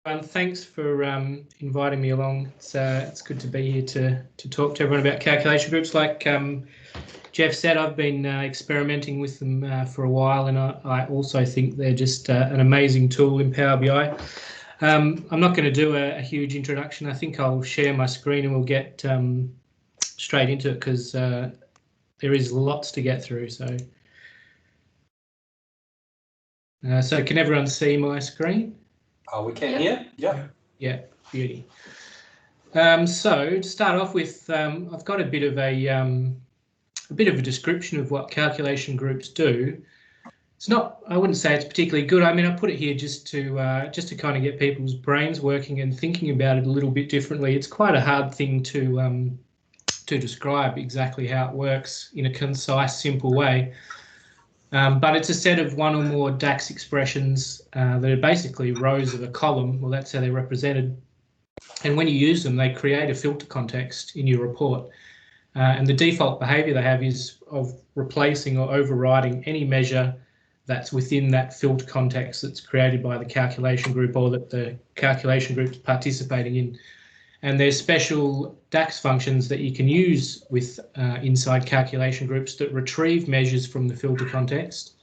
Thanks for inviting me along. It's good to be here to talk to everyone about calculation groups. Like Jeff said, I've been experimenting with them for a while, and I also think they're just an amazing tool in Power BI. I'm not going to do a huge introduction. I think I'll share my screen and we'll get straight into it because there is lots to get through. So can everyone see my screen? Oh, we can, yeah. Yeah, beauty. So to start off with, I've got a bit of a description of what calculation groups do. It's not, I wouldn't say it's particularly good. I mean, I put it here just to kind of get people's brains working and thinking about it a little bit differently. It's quite a hard thing to describe exactly how it works in a concise, simple way. But it's a set of one or more DAX expressions that are basically rows of a column. Well, that's how they're represented. And when you use them, they create a filter context in your report. And the default behavior they have is of replacing or overriding any measure that's within that filter context that's created by the calculation group or that the calculation group's participating in. And there's special DAX functions that you can use with inside calculation groups that retrieve measures from the filter context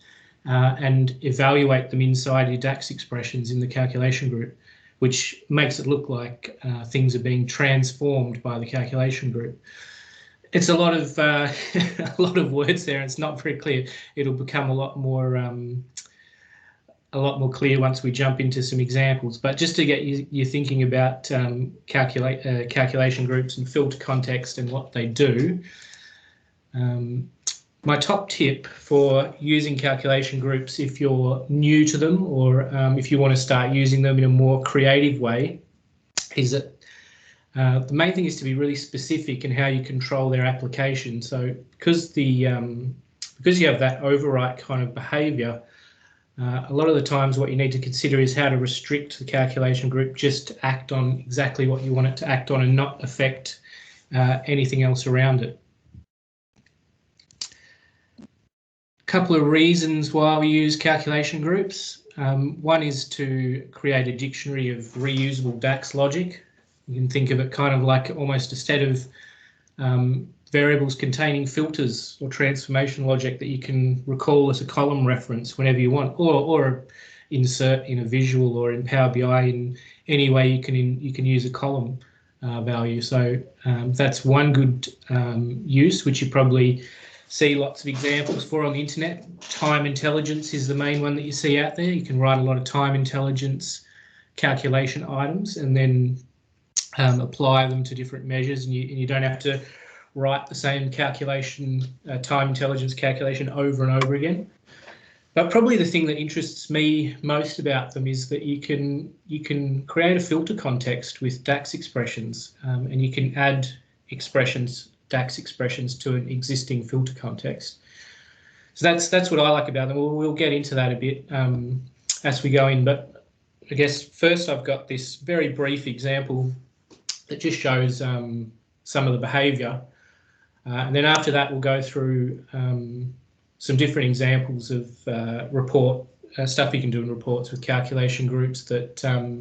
and evaluate them inside your DAX expressions in the calculation group, which makes it look like things are being transformed by the calculation group. It's a lot of words there. It's not very clear. It'll become a lot more clear once we jump into some examples, but just to get you thinking about calculation groups and filter context and what they do. My top tip for using calculation groups, if you're new to them or if you want to start using them in a more creative way, is that the main thing is to be really specific in how you control their application. So because you have that overwrite kind of behavior, a lot of the times what you need to consider is how to restrict the calculation group just to act on exactly what you want it to act on and not affect anything else around it. A couple of reasons why we use calculation groups. One is to create a dictionary of reusable DAX logic. You can think of it kind of like almost a set of variables containing filters or transformation logic that you can recall as a column reference whenever you want, or insert in a visual or in Power BI in any way you can use a column value. So that's one good use, which you probably see lots of examples for on the internet. Time intelligence is the main one that you see out there. You can write a lot of time intelligence calculation items and then apply them to different measures, and you don't have to write the same calculation, time intelligence calculation over and over again. But probably the thing that interests me most about them is that you can create a filter context with DAX expressions, and you can add DAX expressions to an existing filter context. So that's what I like about them. We'll get into that a bit as we go in, but I guess first I've got this very brief example that just shows some of the behavior. And then after that, we'll go through some different examples of stuff you can do in reports with calculation groups that are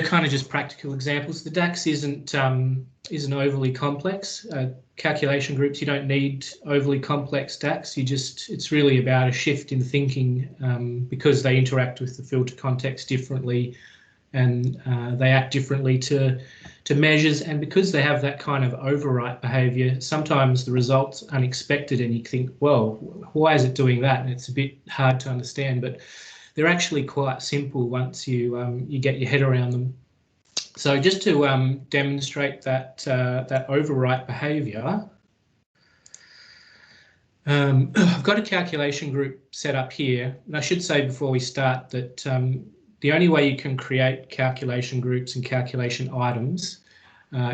kind of just practical examples. The DAX isn't overly complex. Calculation groups, you don't need overly complex DAX. It's really about a shift in thinking because they interact with the filter context differently, and they act differently to measures, and because they have that kind of overwrite behavior, sometimes the result's unexpected and you think, well, why is it doing that? And it's a bit hard to understand, but they're actually quite simple once you get your head around them. So just to demonstrate that overwrite behavior, I've got a calculation group set up here, and I should say before we start that the only way you can create calculation groups and calculation items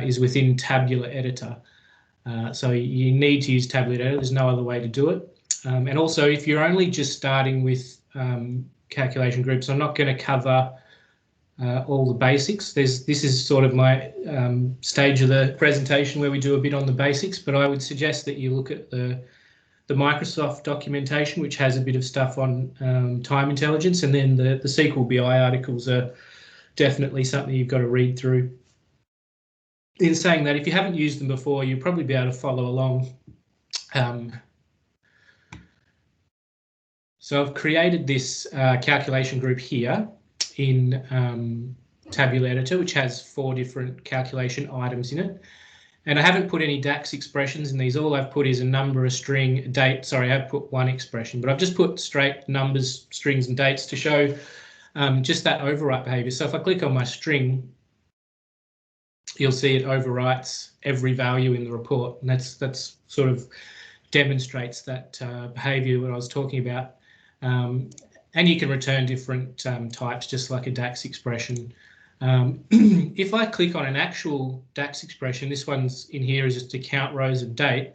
is within Tabular Editor. So you need to use Tabular Editor. There's no other way to do it. And also, if you're only just starting with calculation groups, I'm not going to cover all the basics. This is sort of my stage of the presentation where we do a bit on the basics, but I would suggest that you look at the the Microsoft documentation, which has a bit of stuff on time intelligence, and then the SQL BI articles are definitely something you've got to read through. In saying that, if you haven't used them before, you'll probably be able to follow along. So I've created this calculation group here in Tabular Editor, which has 4 different calculation items in it. And I haven't put any DAX expressions in these. All I've put is a number, a string, a date. Sorry, I've put 1 expression, but I've just put straight numbers, strings, and dates to show just that overwrite behavior. So if I click on my string, you'll see it overwrites every value in the report, and that's sort of demonstrates that behavior that I was talking about. And you can return different types, just like a DAX expression. If I click on an actual DAX expression, this one's in here is just to count rows of date,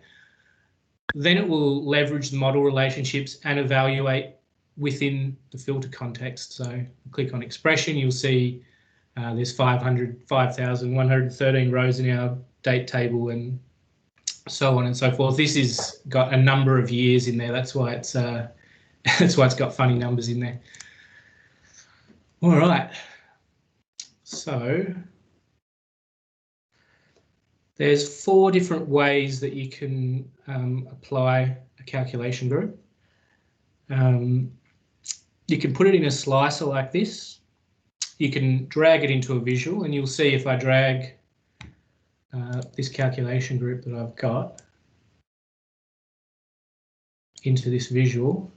then it will leverage the model relationships and evaluate within the filter context. So click on expression, you'll see there's 5,113 rows in our date table and so on and so forth. This has got a number of years in there. That's why it's got funny numbers in there. All right. So there's 4 different ways that you can apply a calculation group. You can put it in a slicer like this. You can drag it into a visual, and you'll see if I drag this calculation group that I've got into this visual,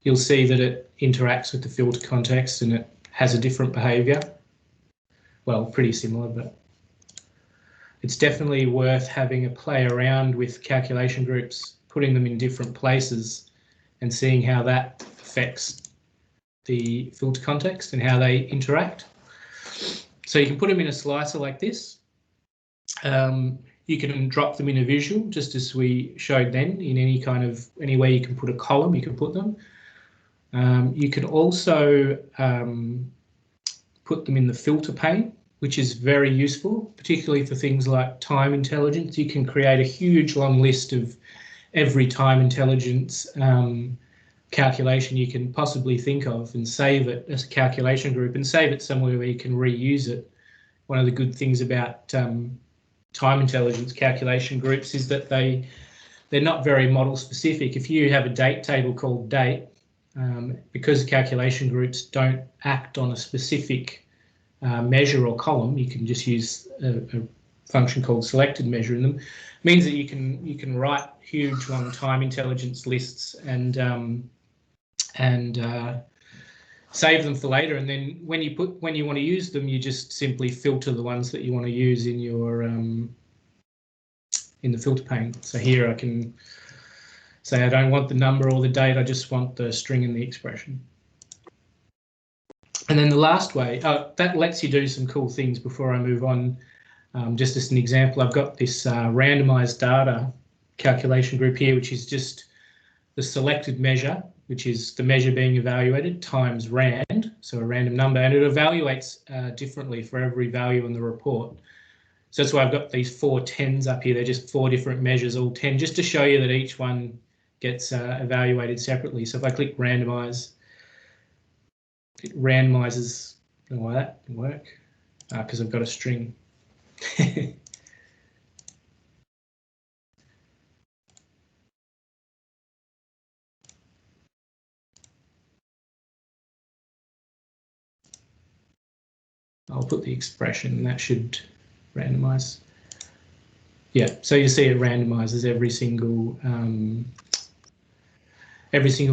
you'll see that it interacts with the filter context and it has a different behavior. Well, pretty similar, but it's definitely worth having a play around with calculation groups, putting them in different places and seeing how that affects the filter context and how they interact. So you can put them in a slicer like this. You can drop them in a visual, just as we showed then, in any way you can put a column, you can put them. You can also put them in the filter pane, which is very useful, particularly for things like time intelligence. You can create a huge long list of every time intelligence calculation you can possibly think of and save it as a calculation group and save it somewhere where you can reuse it. One of the good things about time intelligence calculation groups is that they're not very model specific. If you have a date table called date, because calculation groups don't act on a specific measure or column, you can just use a function called selected measure in them. It means that you can write huge long time intelligence lists and save them for later, and then when you want to use them, you just simply filter the ones that you want to use in your in the filter pane. So here I can say I don't want the number or the date, I just want the string and the expression. And then the last way, that lets you do some cool things before I move on. Just as an example, I've got this randomized data calculation group here, which is just the selected measure, which is the measure being evaluated, times rand, so a random number, and it evaluates differently for every value in the report. So that's why I've got these 4 10s up here. They're just 4 different measures, all 10, just to show you that each one gets evaluated separately. So if I click randomize, it randomizes. I don't know why that didn't work, because I've got a string. I'll put the expression, and that should randomize. Yeah, so you see it randomizes every single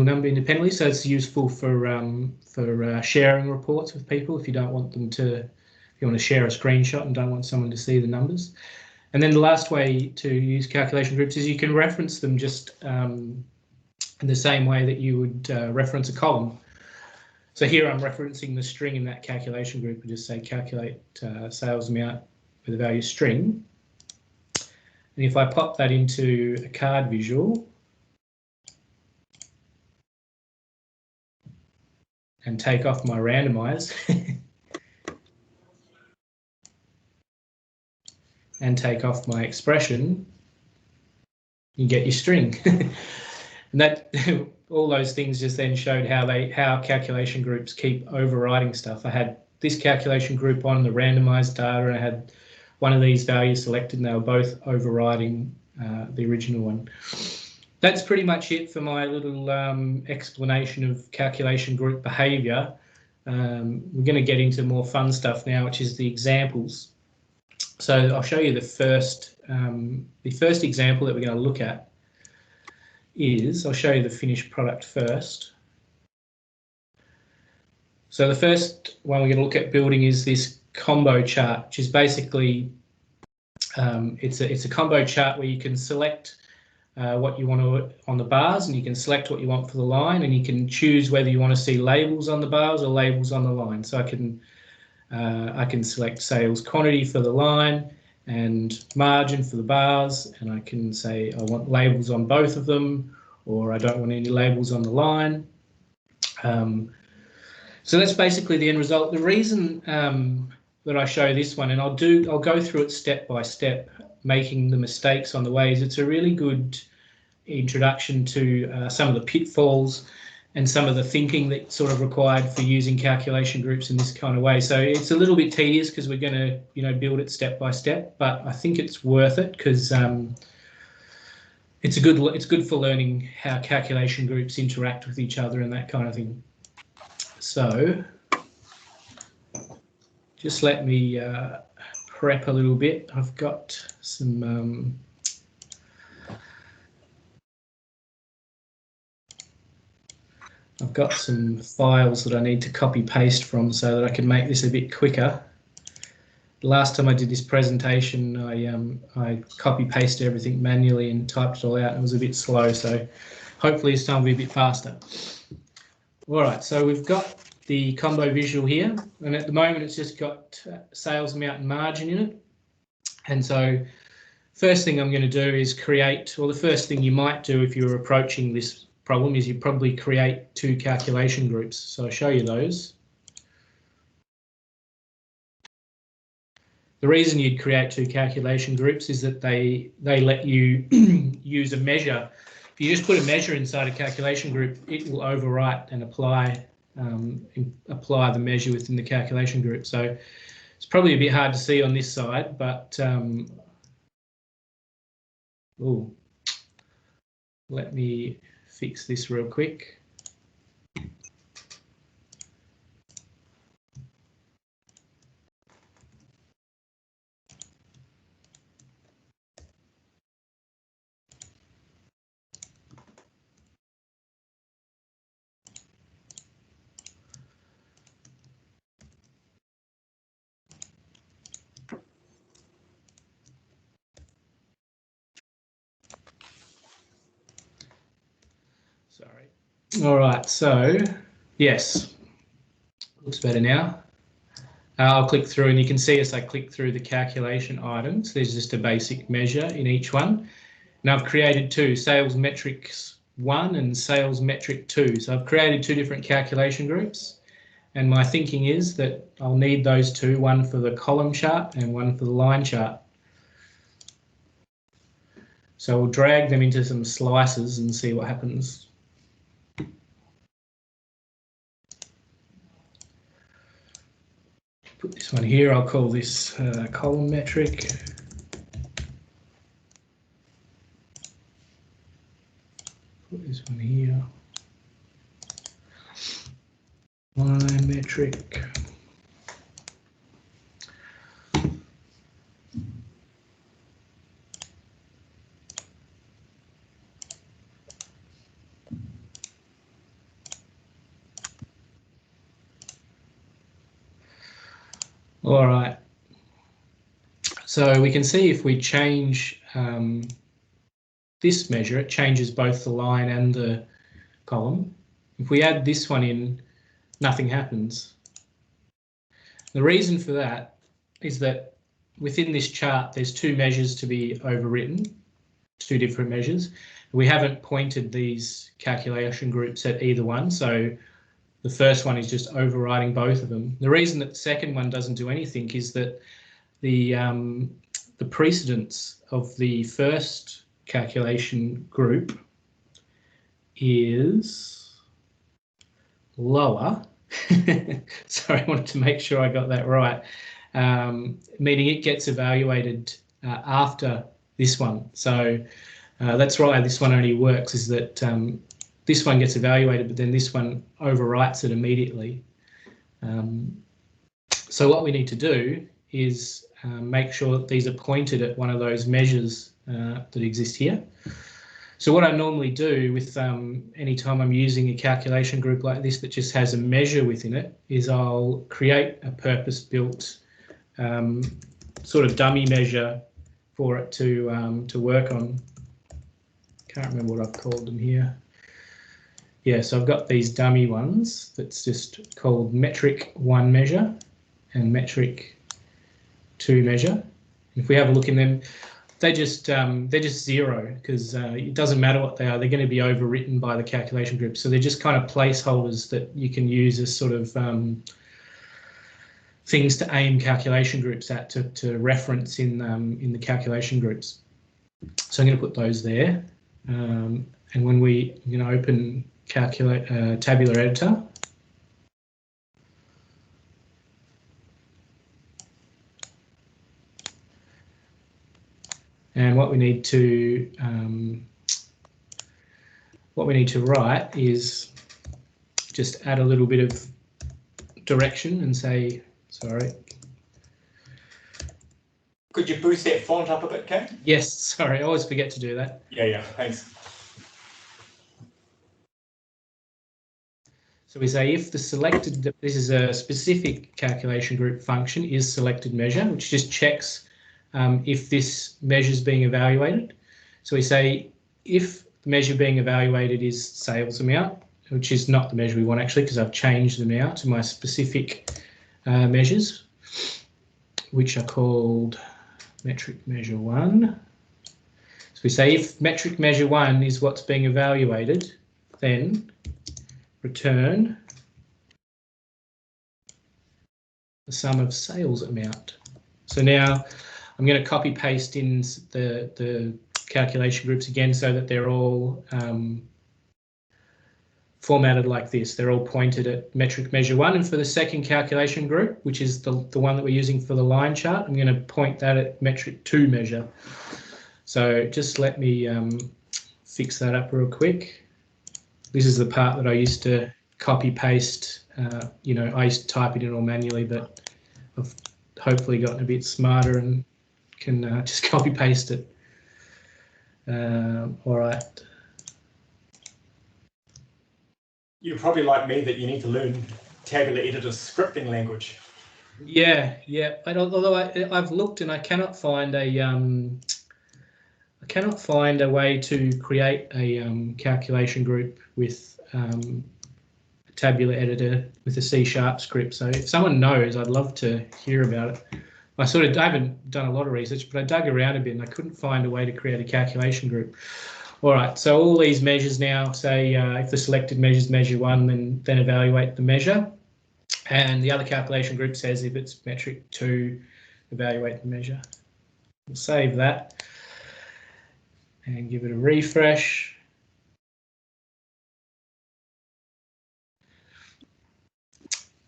number independently. So it's useful for sharing reports with people if you don't want them to, if you want to share a screenshot and don't want someone to see the numbers. And then the last way to use calculation groups is you can reference them just in the same way that you would reference a column. So here I'm referencing the string in that calculation group and just say calculate sales amount with a value string. And if I pop that into a card visual and take off my randomize and take off my expression, you get your string. And that all those things just then showed how calculation groups keep overriding stuff. I had this calculation group on the randomized data, and I had one of these values selected, and they were both overriding the original one. That's pretty much it for my little explanation of calculation group behavior. We're going to get into more fun stuff now, which is the examples. So I'll show you the first example that we're going to look at is, I'll show you the finished product first. So the first one we're going to look at building is this combo chart, which is basically, it's a combo chart where you can select what you want to on the bars, and you can select what you want for the line, and you can choose whether you want to see labels on the bars or labels on the line. So I can select sales quantity for the line and margin for the bars, and I can say I want labels on both of them, or I don't want any labels on the line. So that's basically the end result. The reason that I show this one, and I'll go through it step by step, making the mistakes on the way, is it's a really good introduction to some of the pitfalls and some of the thinking that's sort of required for using calculation groups in this kind of way. So it's a little bit tedious because we're going to, build it step by step, but I think it's worth it because it's good for learning how calculation groups interact with each other and that kind of thing. So just let me prep a little bit. I've got some files that I need to copy paste from so that I can make this a bit quicker. The last time I did this presentation, I copy pasted everything manually and typed it all out, and it was a bit slow, so hopefully this time will be a bit faster. All right, so we've got the combo visual here, and at the moment it's just got sales amount and margin in it. And so first thing I'm going to do is create, or the first thing you might do if you're approaching this problem is you probably create two calculation groups. So I'll show you those. The reason you'd create two calculation groups is that they let you use a measure. If you just put a measure inside a calculation group, it will overwrite and apply the measure within the calculation group. So it's probably a bit hard to see on this side, but let me fix this real quick. Sorry. All right, so yes, looks better now. I'll click through, and you can see as I click through the calculation items, there's just a basic measure in each one. Now I've created two, sales metrics 1 and sales metric 2. So I've created two different calculation groups, and my thinking is that I'll need those two, one for the column chart and one for the line chart. So we'll drag them into some slices and see what happens. Put this one here, I'll call this column metric. Put this one here, line metric. All right, so we can see if we change this measure, it changes both the line and the column. If we add this one in, nothing happens. The reason for that is that within this chart, there's two measures to be overwritten, two different measures. We haven't pointed these calculation groups at either one, so the first one is just overriding both of them. The reason that the second one doesn't do anything is that the precedence of the first calculation group is lower, sorry, I wanted to make sure I got that right, meaning it gets evaluated after this one. So that's why this one only works, is that this one gets evaluated, but then this one overwrites it immediately. So what we need to do is make sure that these are pointed at one of those measures that exist here. So what I normally do with any time I'm using a calculation group like this that just has a measure within it is I'll create a purpose-built sort of dummy measure for it to work on. Can't remember what I've called them here. Yeah, so I've got these dummy ones that's just called metric 1 measure and metric 2 measure. If we have a look in them, they're just 0 because it doesn't matter what they are. They're going to be overwritten by the calculation group. So they're just kind of placeholders that you can use as sort of things to aim calculation groups at to reference in the calculation groups. So I'm going to put those there. And when I'm going to open tabular editor. And what we need to write is just add a little bit of direction and say, sorry. Could you boost that font up a bit, Kane? Yes, sorry, I always forget to do that. Yeah, thanks. So we say if the selected, this is a specific calculation group function, is selected measure, which just checks if this measure is being evaluated. So we say if the measure being evaluated is sales amount, which is not the measure we want actually, because I've changed them now to my specific measures, which are called metric measure 1. So we say if metric measure 1 is what's being evaluated, then return the sum of sales amount. So now I'm going to copy paste in the calculation groups again so that they're all formatted like this. They're all pointed at metric measure 1, and for the second calculation group, which is the one that we're using for the line chart, I'm going to point that at metric 2 measure. So just let me fix that up real quick. This is the part that I used to copy paste. You know, I used to type it in all manually, but I've hopefully gotten a bit smarter and can just copy paste it. All right. You're probably like me that you need to learn tabular editor scripting language. Yeah. Although I've looked and I cannot find a way to create a calculation group with a tabular editor with a C# script. So if someone knows, I'd love to hear about it. I haven't done a lot of research, but I dug around a bit and I couldn't find a way to create a calculation group. All right, so all these measures now say if the selected measure is measure 1, then evaluate the measure. And the other calculation group says if it's metric 2, evaluate the measure. We'll save that and give it a refresh.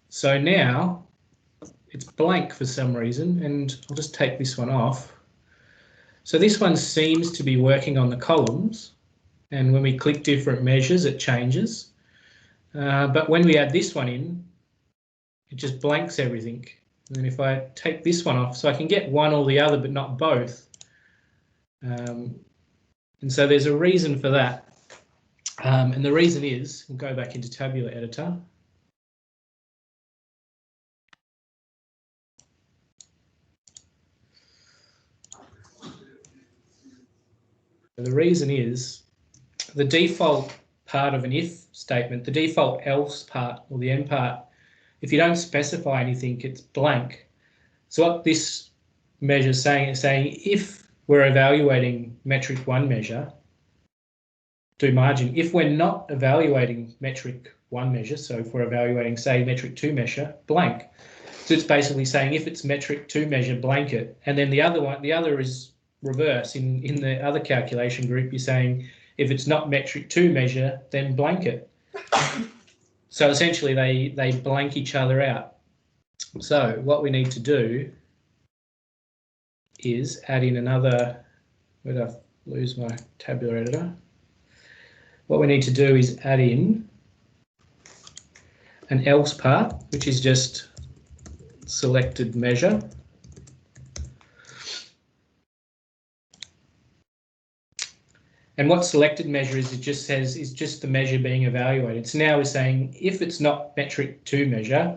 So now it's blank for some reason, and I'll just take this one off. So this one seems to be working on the columns, and when we click different measures, it changes. But when we add this one in, it just blanks everything. And if I take this one off, so I can get one or the other, but not both. And so there's a reason for that. And the reason is, we'll go back into tabular editor. The reason is the default part of an if statement, the default else part or the end part, if you don't specify anything, it's blank. So what this measure is saying if we're evaluating metric 1 measure, do margin. If we're not evaluating metric 1 measure, so if we're evaluating, say, metric 2 measure, blank. So it's basically saying if it's metric 2 measure, blank it, and then the other is reverse. In the other calculation group, you're saying if it's not metric to measure, then blank it. So essentially they blank each other out. So what we need to do is add in another, where did I lose my tabular editor? What we need to do is add in an else part, which is just selected measure. And what selected measure is, it just says is just the measure being evaluated. So now we're saying if it's not metric to measure,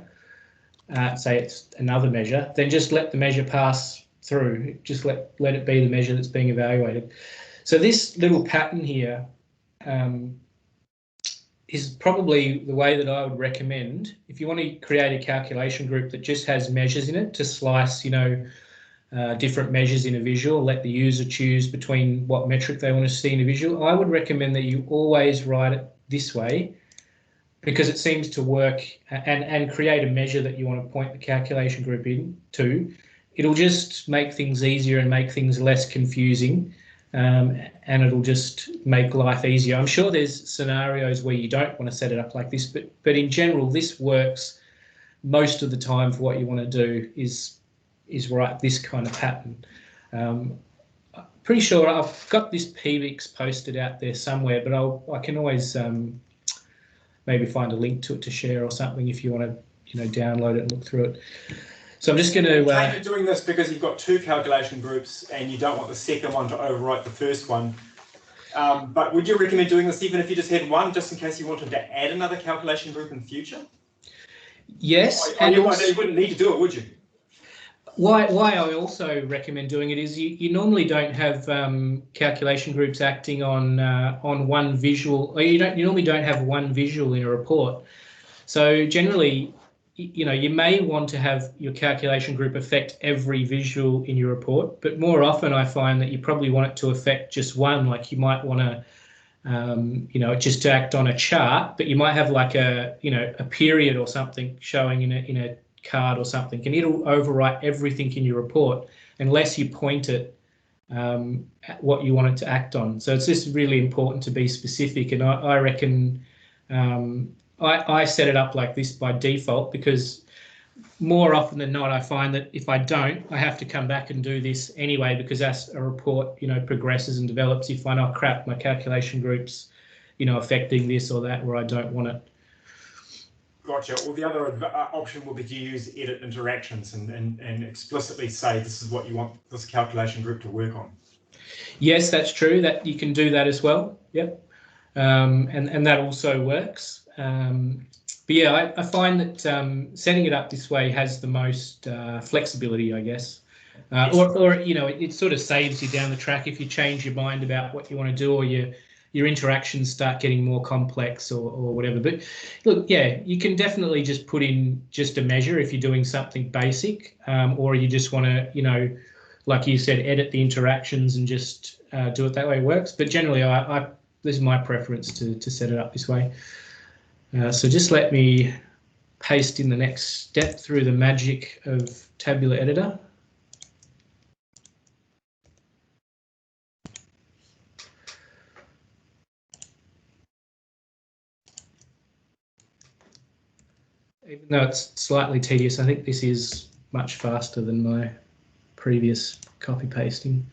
say it's another measure, then just let the measure pass through. Just let it be the measure that's being evaluated. So this little pattern here is probably the way that I would recommend if you want to create a calculation group that just has measures in it to slice, different measures in a visual, let the user choose between what metric they want to see in a visual. I would recommend that you always write it this way, because it seems to work, and create a measure that you want to point the calculation group into. It'll just make things easier and make things less confusing, and it'll just make life easier. I'm sure there's scenarios where you don't want to set it up like this, but in general, this works most of the time for what you want to do is write this kind of pattern. Pretty sure I've got this PBIX posted out there somewhere, but I can always maybe find a link to it to share or something if you want to download it and look through it. So I'm just going to... You're doing this because you've got two calculation groups and you don't want the second one to overwrite the first one. But would you recommend doing this even if you just had one, just in case you wanted to add another calculation group in future? Yes. You wouldn't need to do it, would you? Why I also recommend doing it is you normally don't have calculation groups acting on one visual, or you normally don't have one visual in a report. So generally, you may want to have your calculation group affect every visual in your report, but more often I find that you probably want it to affect just one. Like you might want to, just to act on a chart, but you might have like a period or something showing in a card or something, and it'll overwrite everything in your report unless you point it at what you want it to act on. So it's just really important to be specific, and I reckon I set it up like this by default, because more often than not I find that if I don't, I have to come back and do this anyway, because as a report progresses and develops, you find, oh crap, my calculation group's affecting this or that where I don't want it. Gotcha. Well, the other option will be to use edit interactions and explicitly say this is what you want this calculation group to work on. Yes, that's true. That you can do that as well. Yep. And that also works. But yeah, I find that setting it up this way has the most flexibility, I guess. Or it sort of saves you down the track if you change your mind about what you want to do, or your interactions start getting more complex or whatever. But look, yeah, you can definitely just put in just a measure if you're doing something basic, or you just want to, like you said, edit the interactions and just do it that way. It works. But generally, this is my preference to set it up this way. So just let me paste in the next step through the magic of Tabular Editor. Even though it's slightly tedious, I think this is much faster than my previous copy pasting.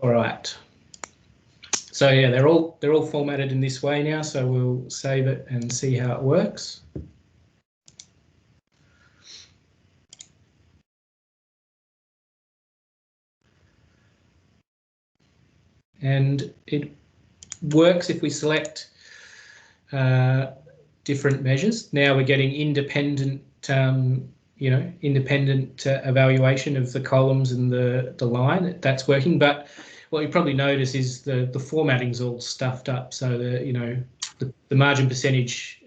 All right. So yeah, they're all formatted in this way now. So we'll save it and see how it works. And it works if we select different measures. Now we're getting independent, independent evaluation of the columns and the line. That's working. But what you probably notice is the formatting's all stuffed up. So the margin percentage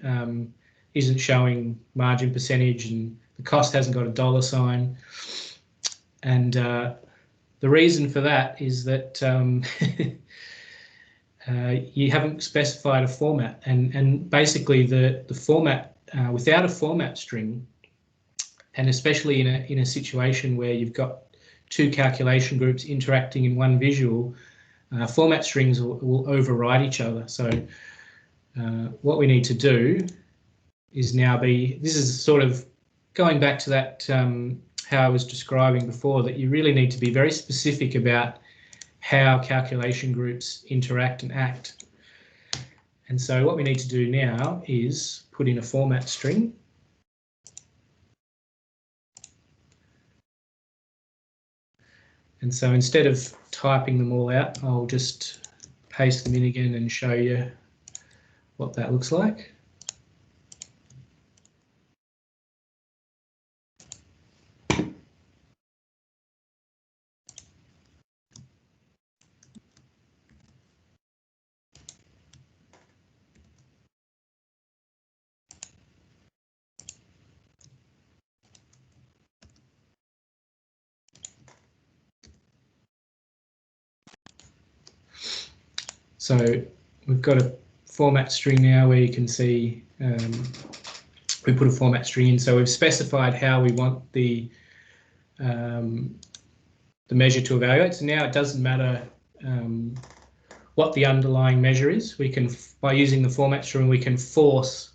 isn't showing margin percentage, and the cost hasn't got a dollar sign. And the reason for that is that you haven't specified a format, and basically the format without a format string, and especially in a situation where you've got two calculation groups interacting in one visual, format strings will override each other. So what we need to do is now this is sort of going back to that how I was describing before, that you really need to be very specific about how calculation groups interact and act. And so what we need to do now is put in a format string. And so instead of typing them all out, I'll just paste them in again and show you what that looks like. So we've got a format string now where you can see we put a format string in. So we've specified how we want the measure to evaluate. So now it doesn't matter what the underlying measure is. We can, by using the format string, we can force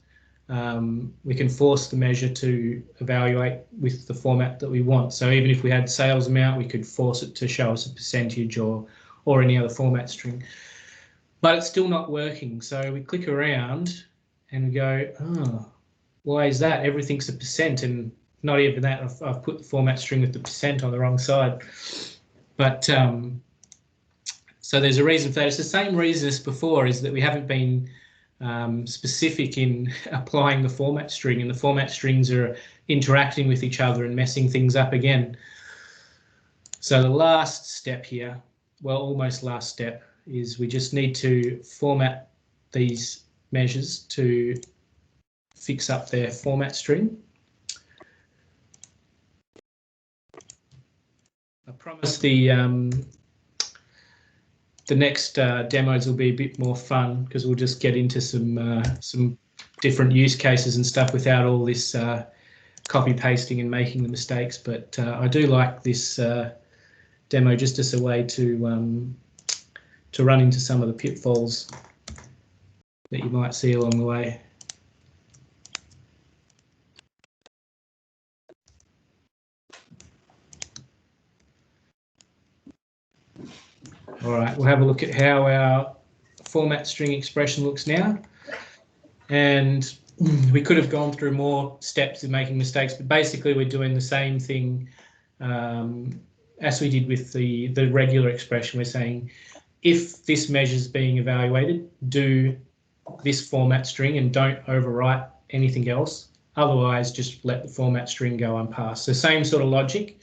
the measure to evaluate with the format that we want. So even if we had sales amount, we could force it to show us a percentage or any other format string. But it's still not working. So we click around and we go, oh, why is that? Everything's a percent, and not even that. I've put the format string with the percent on the wrong side. But so there's a reason for that. It's the same reason as before, is that we haven't been specific in applying the format string, and the format strings are interacting with each other and messing things up again. So the last step here, well, almost last step, is we just need to format these measures to fix up their format string. I promise the next demos will be a bit more fun, because we'll just get into some different use cases and stuff without all this copy pasting and making the mistakes. But I do like this demo just as a way to run into some of the pitfalls that you might see along the way. All right, we'll have a look at how our format string expression looks now. And we could have gone through more steps in making mistakes, but basically we're doing the same thing as we did with the regular expression. We're saying, if this measure is being evaluated, do this format string and don't overwrite anything else. Otherwise, just let the format string go unpassed. So same sort of logic.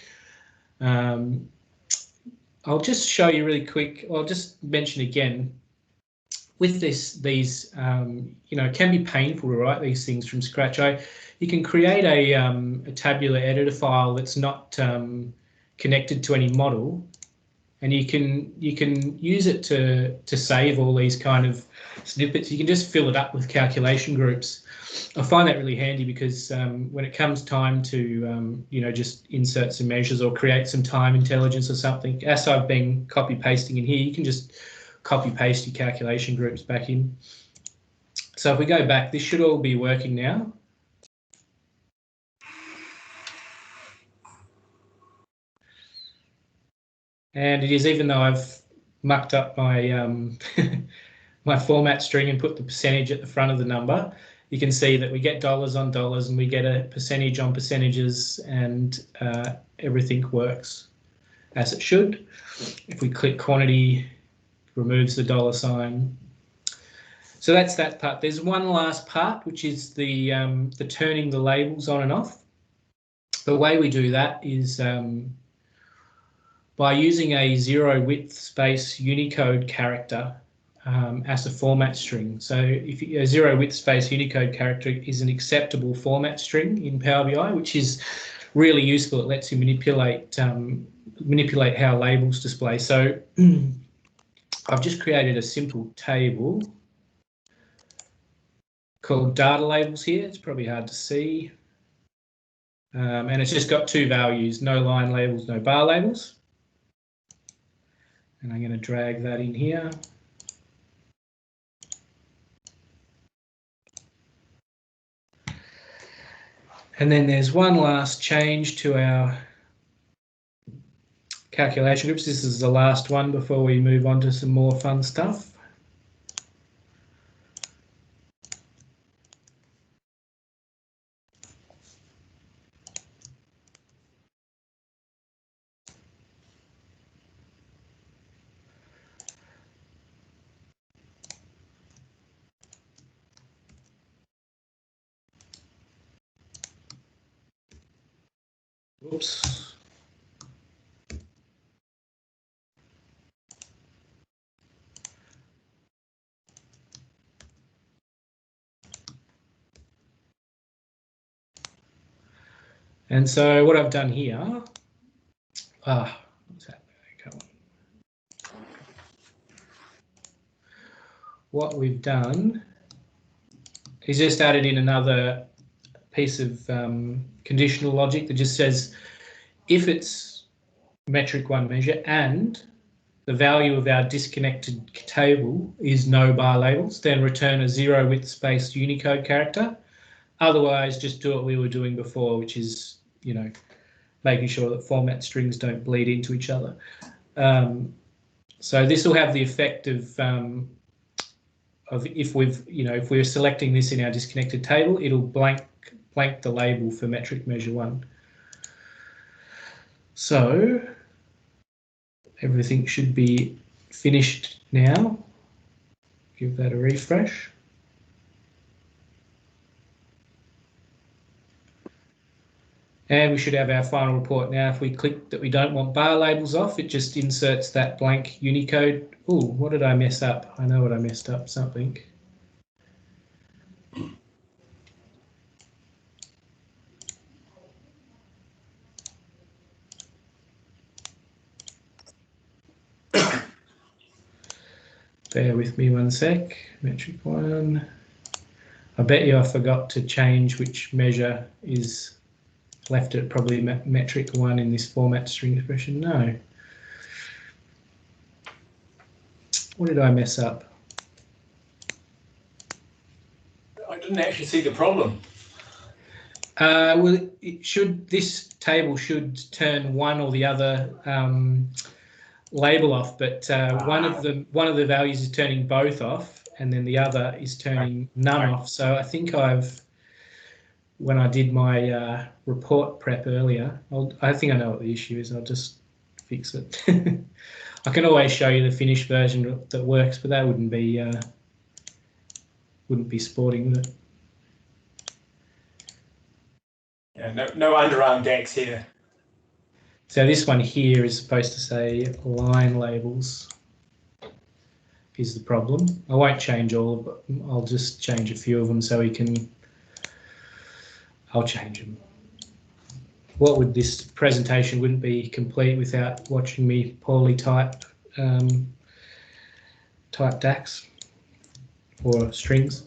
I'll just show you really quick. I'll just mention again, with these you know, it can be painful to write these things from scratch. You can create a tabular editor file that's not connected to any model, and you can use it to save all these kind of snippets. You can just fill it up with calculation groups. I find that really handy, because when it comes time to you know, just insert some measures or create some time intelligence or something, as I've been copy pasting in here, you can just copy paste your calculation groups back in. So if we go back, this should all be working now. And it is, even though I've mucked up my my format string and put the percentage at the front of the number, you can see that we get dollars on dollars and we get a percentage on percentages, and everything works as it should. If we click quantity, removes the dollar sign. So that's that part. There's one last part, which is the turning the labels on and off. The way we do that is by using a 0 width space Unicode character as a format string. So if a 0 width space Unicode character is an acceptable format string in Power BI, which is really useful. It lets you manipulate how labels display. So I've just created a simple table called data labels here. It's probably hard to see. And it's just got two values, no line labels, no bar labels. And I'm going to drag that in here. And then there's one last change to our calculation groups. This is the last one before we move on to some more fun stuff. Whoops. And so what I've done here, what's happening? Come on. What we've done is just added in another piece of conditional logic that just says if it's metric one measure and the value of our disconnected table is no bar labels, then return a 0 width space Unicode character. Otherwise, just do what we were doing before, which is, you know, making sure that format strings don't bleed into each other. So this will have the effect of if we've, you know, if we're selecting this in our disconnected table, it'll blank the label for metric measure one. So everything should be finished now. Give that a refresh. And we should have our final report now. If we click that we don't want bar labels off, it just inserts that blank Unicode. Oh, what did I mess up? I know what I messed up, something. Bear with me one sec. Metric one. I bet you I forgot to change which measure is left at probably metric one in this format string expression. No. What did I mess up? I didn't actually see the problem. Well, this table should turn one or the other label off, but one of the values is turning both off, and then the other is turning none off. So I think when I did my report prep earlier, I think I know what the issue is. I'll just fix it. I can always show you the finished version that works, but that wouldn't be sporting, would it? Yeah, no underarm DAX here. So this one here is supposed to say line labels is the problem. I won't change all, but I'll just change a few of them so we can. I'll change them. What would this presentation wouldn't be complete without watching me poorly type DAX or strings.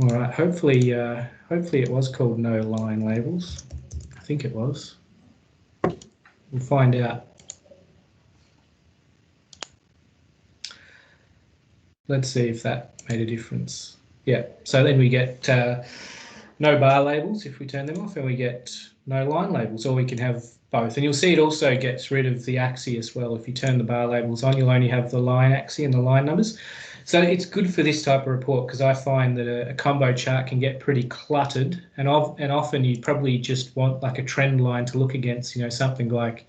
All right, hopefully it was called no line labels. I think it was. We'll find out. Let's see if that made a difference. Yeah, so then we get no bar labels if we turn them off, and we get no line labels, or we can have both. And you'll see it also gets rid of the axis as well. If you turn the bar labels on, you'll only have the line axis and the line numbers. So it's good for this type of report because I find that a combo chart can get pretty cluttered, and often you probably just want like a trend line to look against, you know, something like,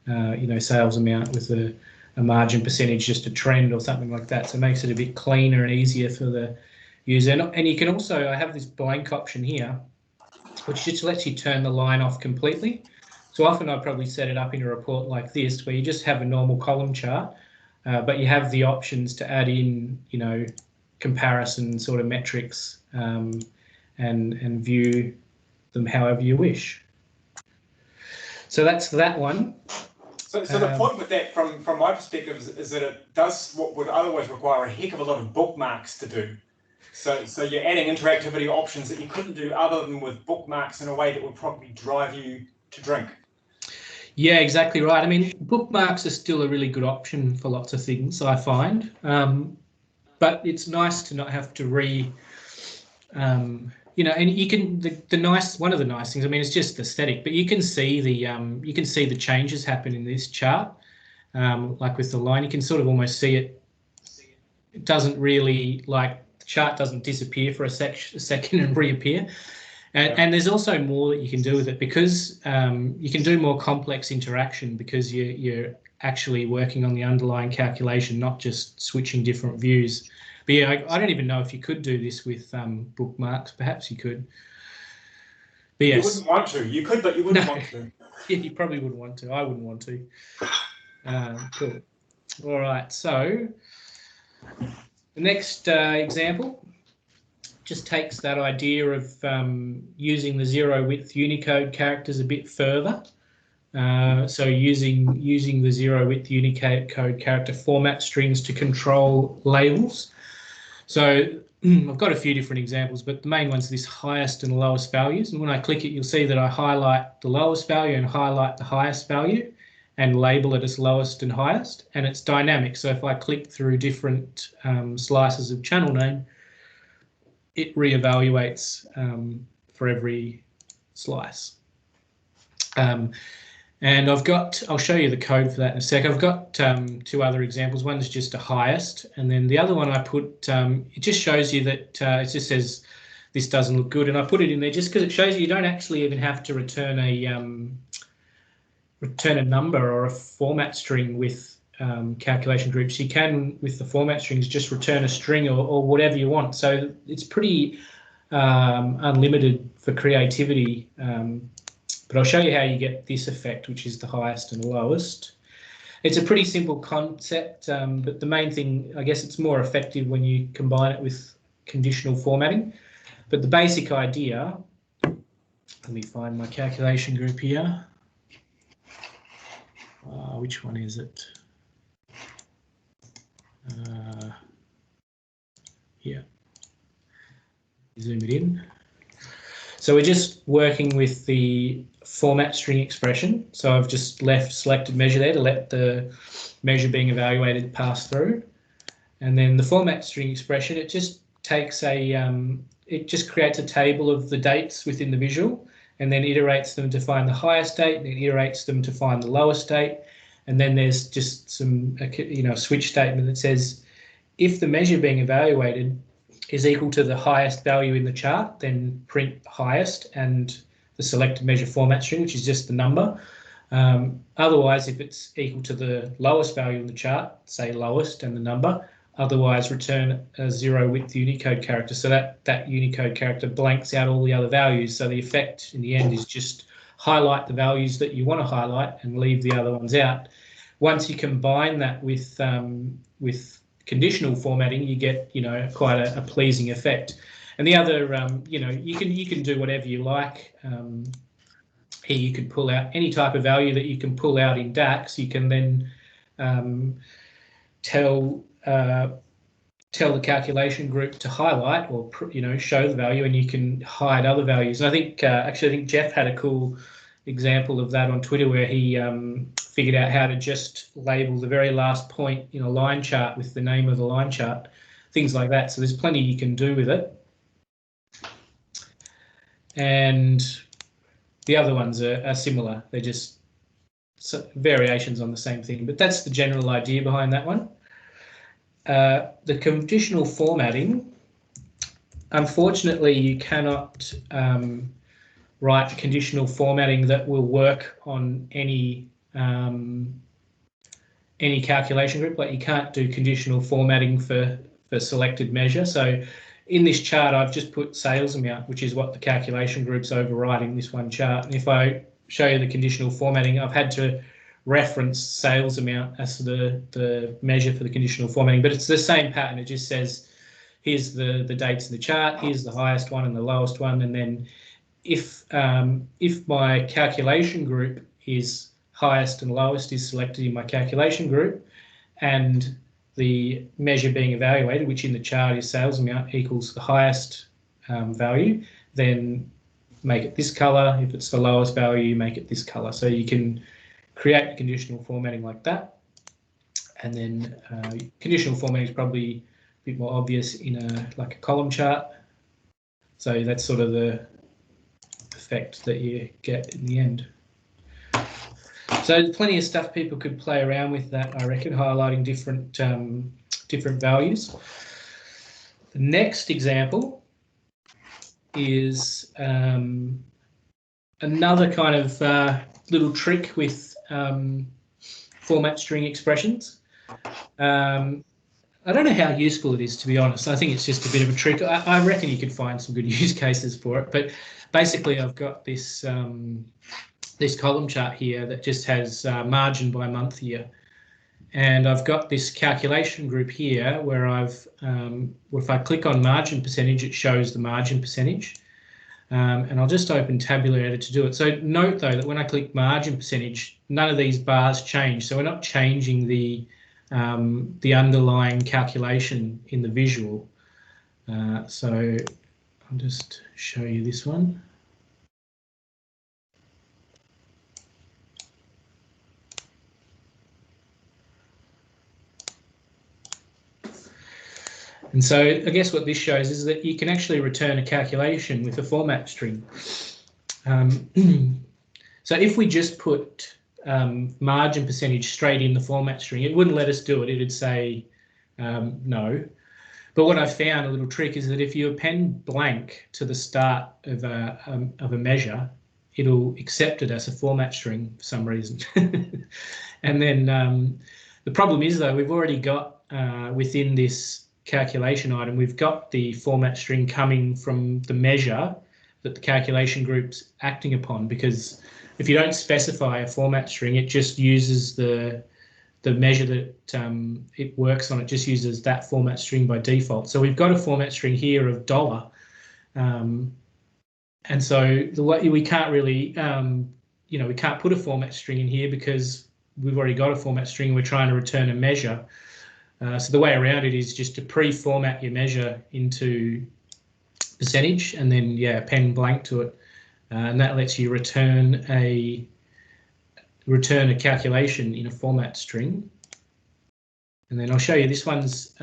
you know, sales amount with a margin percentage, just a trend or something like that. So it makes it a bit cleaner and easier for the user. And you can also, I have this blank option here, which just lets you turn the line off completely. So often I'd probably set it up in a report like this, where you just have a normal column chart, but you have the options to add in, you know, comparison sort of metrics and view them however you wish. So that's that one. So the point with that, from my perspective, is that it does what would otherwise require a heck of a lot of bookmarks to do. So you're adding interactivity options that you couldn't do other than with bookmarks in a way that would probably drive you to drink. Yeah, exactly right. I mean, bookmarks are still a really good option for lots of things, I find. But it's nice to not have to and you can one of the nice things. I mean, it's just aesthetic, but you can see the changes happen in this chart. Like with the line, you can sort of almost see it. It doesn't really, like, the chart doesn't disappear for a second and reappear. And there's also more that you can do with it, because you can do more complex interaction, because you're actually working on the underlying calculation, not just switching different views. But yeah, I don't even know if you could do this with bookmarks. Perhaps you could. But yes. You wouldn't want to. You could, but you wouldn't want to. Yeah, you probably wouldn't want to. I wouldn't want to. Cool. All right. So the next example just takes that idea of using the zero width Unicode characters a bit further. So using the zero width Unicode character format strings to control labels. So I've got a few different examples, but the main one's this highest and lowest values. And when I click it, you'll see that I highlight the lowest value and highlight the highest value and label it as lowest and highest. And it's dynamic. So if I click through different slices of channel name, it reevaluates for every slice. And I'll show you the code for that in a sec. I've got two other examples. One's just a highest, and then the other one I put, it just shows you that it just says this doesn't look good, and I put it in there just because it shows you don't actually even have to return a number or a format string with calculation groups. You can, with the format strings, just return a string or whatever you want. So it's pretty unlimited for creativity. But I'll show you how you get this effect, which is the highest and lowest. It's a pretty simple concept, but the main thing, I guess it's more effective when you combine it with conditional formatting. But the basic idea, let me find my calculation group here. Which one is it? Here. Zoom it in. So we're just working with the format string expression. So I've just left selected measure there to let the measure being evaluated pass through. And then the format string expression, it just takes it just creates a table of the dates within the visual, and then iterates them to find the highest date, and then iterates them to find the lowest date. And then there's just some, switch statement that says, if the measure being evaluated is equal to the highest value in the chart, then print highest and the selected measure format string, which is just the number. Otherwise, if it's equal to the lowest value in the chart, say lowest and the number, otherwise return a zero width Unicode character. So that Unicode character blanks out all the other values. So the effect in the end is just highlight the values that you want to highlight and leave the other ones out. Once you combine that with conditional formatting, you get quite a pleasing effect. And the other, you can do whatever you like. Here you can pull out any type of value that you can pull out in DAX. You can then tell the calculation group to highlight or show the value, and you can hide other values. And I think actually I think Jeff had a cool example of that on Twitter, where he figured out how to just label the very last point in a line chart with the name of the line chart, things like that. So there's plenty you can do with it. And the other ones are similar. They're just variations on the same thing, but that's the general idea behind that one. The conditional formatting, unfortunately, you cannot write conditional formatting that will work on any calculation group. Like, you can't do conditional formatting for selected measure. So in this chart, I've just put sales amount, which is what the calculation group's overriding this one chart. And if I show you the conditional formatting, I've had to reference sales amount as the measure for the conditional formatting, but it's the same pattern. It just says, here's the dates in the chart, here's the highest one and the lowest one, and then if my calculation group is highest and lowest is selected in my calculation group, and the measure being evaluated, which in the chart is sales amount, equals the highest value, then make it this color. If it's the lowest value, make it this color. So you can create conditional formatting like that. And then conditional formatting is probably a bit more obvious in like a column chart. So that's sort of the effect that you get in the end. So there's plenty of stuff people could play around with that, I reckon, highlighting different values. The next example is another kind of little trick with format string expressions. I don't know how useful it is, to be honest. I think it's just a bit of a trick. I reckon you could find some good use cases for it. But basically, I've got this this column chart here that just has margin by month year. And I've got this calculation group here where if I click on margin percentage, it shows the margin percentage. And I'll just open Tabulator to do it. So note, though, that when I click margin percentage, none of these bars change. So we're not changing the underlying calculation in the visual. So I'll just show you this one. And so I guess what this shows is that you can actually return a calculation with a format string. So if we just put margin percentage straight in the format string, it wouldn't let us do it. It would say no. But what I found, a little trick, is that if you append blank to the start of a measure, it'll accept it as a format string for some reason. And then the problem is, though, we've already got within this calculation item, we've got the format string coming from the measure that the calculation group's acting upon, because if you don't specify a format string, it just uses the measure that it works on. It just uses that format string by default. So we've got a format string here of $, and so the way we can't really, we can't put a format string in here because we've already got a format string. We're trying to return a measure. So the way around it is just to pre-format your measure into percentage and then, append blank to it. And that lets you return a calculation in a format string. And then I'll show you, this one's